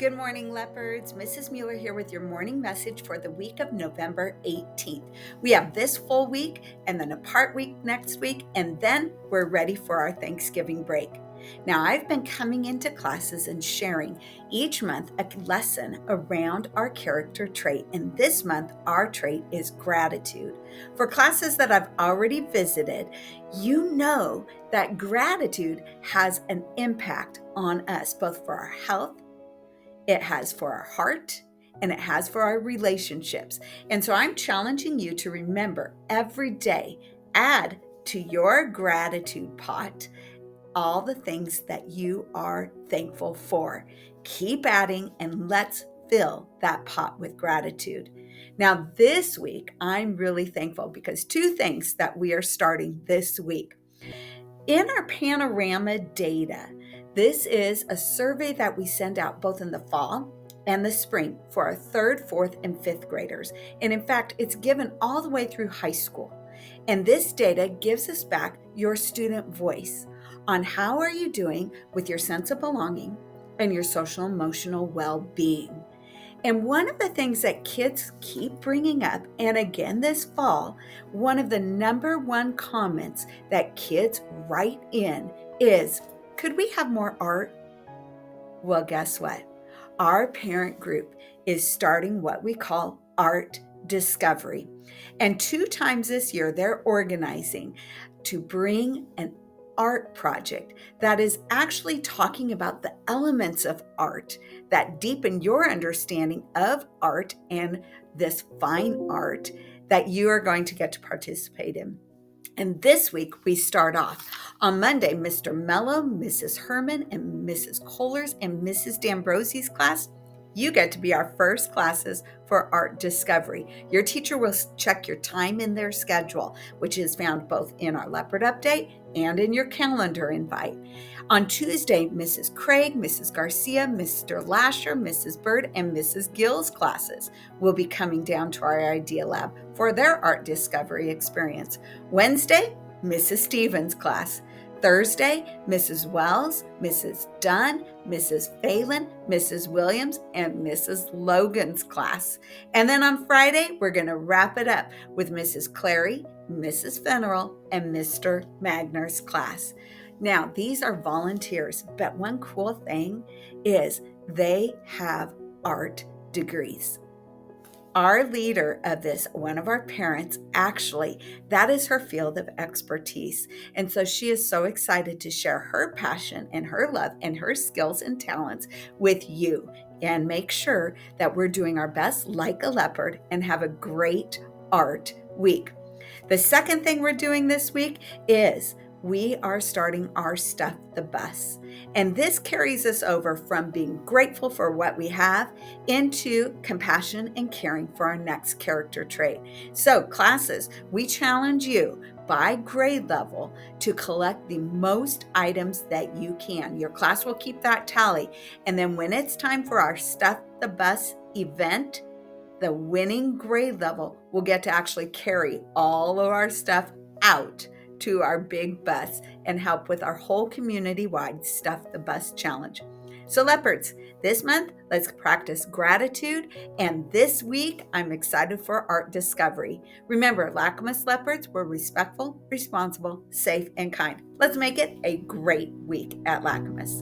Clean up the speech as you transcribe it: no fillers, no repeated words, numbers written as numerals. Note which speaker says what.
Speaker 1: Good morning, Leopards. Mrs. Mueller here with your morning message for the week of November 18th. We have this full week and then a part week next week, and then we're ready for our Thanksgiving break. Now, I've been coming into classes and sharing each month a lesson around our character trait, and this month our trait is gratitude. For classes that I've already visited, you know that gratitude has an impact on us, both for our health, it has for our heart, and it has for our relationships. And so I'm challenging you to remember every day, add to your gratitude pot all the things that you are thankful for. Keep adding and let's fill that pot with gratitude. Now, this week, I'm really thankful because two things that we are starting this week. In our panorama data, this is a survey that we send out both in the fall and the spring for our third, fourth, and fifth graders. And in fact, it's given all the way through high school. And this data gives us back your student voice on how are you doing with your sense of belonging and your social emotional well-being. And one of the things that kids keep bringing up, and again this fall, one of the number one comments that kids write in is, could we have more art? Well, guess what? Our parent group is starting what we call Art Discovery. And 2 times this year, they're organizing to bring an art project that is actually talking about the elements of art that deepen your understanding of art and this fine art that you are going to get to participate in. And this week we start off on Monday, Mr. Mello, Mrs. Herman, and Mrs. Kohlers and Mrs. D'Ambrosi's class. You get to be our first classes for Art Discovery. Your teacher will check your time in their schedule, which is found both in our Leopard update and in your calendar invite. On Tuesday, Mrs. Craig, Mrs. Garcia, Mr. Lasher, Mrs. Bird, and Mrs. Gill's classes will be coming down to our Idea Lab for their Art Discovery experience. Wednesday, Mrs. Stevens' class. Thursday, Mrs. Wells, Mrs. Dunn, Mrs. Phelan, Mrs. Williams, and Mrs. Logan's class. And then on Friday, we're going to wrap it up with Mrs. Clary, Mrs. Fennerell, and Mr. Magner's class. Now, these are volunteers, but one cool thing is they have art degrees. Our leader of this, one of our parents, actually, that is her field of expertise. And so she is so excited to share her passion and her love and her skills and talents with you and make sure that we're doing our best like a leopard and have a great art week. The second thing we're doing this week is we are starting our Stuff the Bus. And this carries us over from being grateful for what we have into compassion and caring for our next character trait. So classes, we challenge you by grade level to collect the most items that you can. Your class will keep that tally. And then when it's time for our Stuff the Bus event, the winning grade level will get to actually carry all of our stuff out to our big bus and help with our whole community-wide Stuff the Bus challenge. So Leopards, this month, let's practice gratitude. And this week, I'm excited for Art Discovery. Remember, Lacamas Leopards were respectful, responsible, safe, and kind. Let's make it a great week at Lacamas.